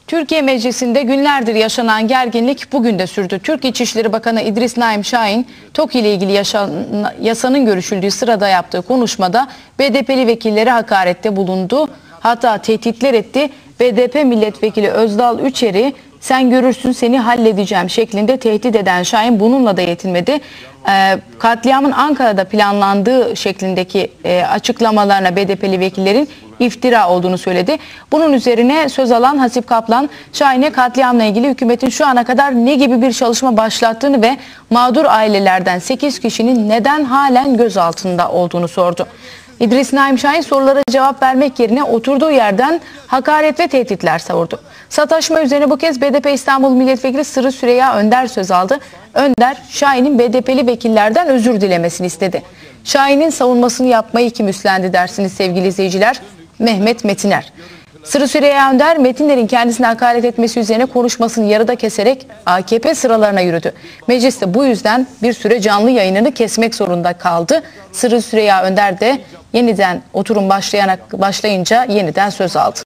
Türkiye Meclisi'nde günlerdir yaşanan gerginlik bugün de sürdü. Türk İçişleri Bakanı İdris Naim Şahin, TOKİ ile ilgili yasanın görüşüldüğü sırada yaptığı konuşmada BDP'li vekillere hakarette bulundu. Hatta tehditler etti. BDP milletvekili Özdal Üçer'i "sen görürsün seni halledeceğim" şeklinde tehdit eden Şahin bununla da yetinmedi. Katliamın Ankara'da planlandığı şeklindeki açıklamalarına BDP'li vekillerin iftira olduğunu söyledi. Bunun üzerine söz alan Hasip Kaplan, Şahin'e katliamla ilgili hükümetin şu ana kadar ne gibi bir çalışma başlattığını ve mağdur ailelerden 8 kişinin neden halen gözaltında olduğunu sordu. İdris Naim Şahin sorulara cevap vermek yerine oturduğu yerden hakaret ve tehditler savurdu. Sataşma üzerine bu kez BDP İstanbul Milletvekili Sırrı Süreyya Önder söz aldı. Önder, Şahin'in BDP'li vekillerden özür dilemesini istedi. Şahin'in savunmasını yapmayı kim üstlendi dersiniz sevgili izleyiciler? Mehmet Metiner. Sırrı Süreyya Önder, Metinler'in kendisine hakaret etmesi üzerine konuşmasını yarıda keserek AKP sıralarına yürüdü. Mecliste bu yüzden bir süre canlı yayınını kesmek zorunda kaldı. Sırrı Süreyya Önder de yeniden oturum başlayınca yeniden söz aldı.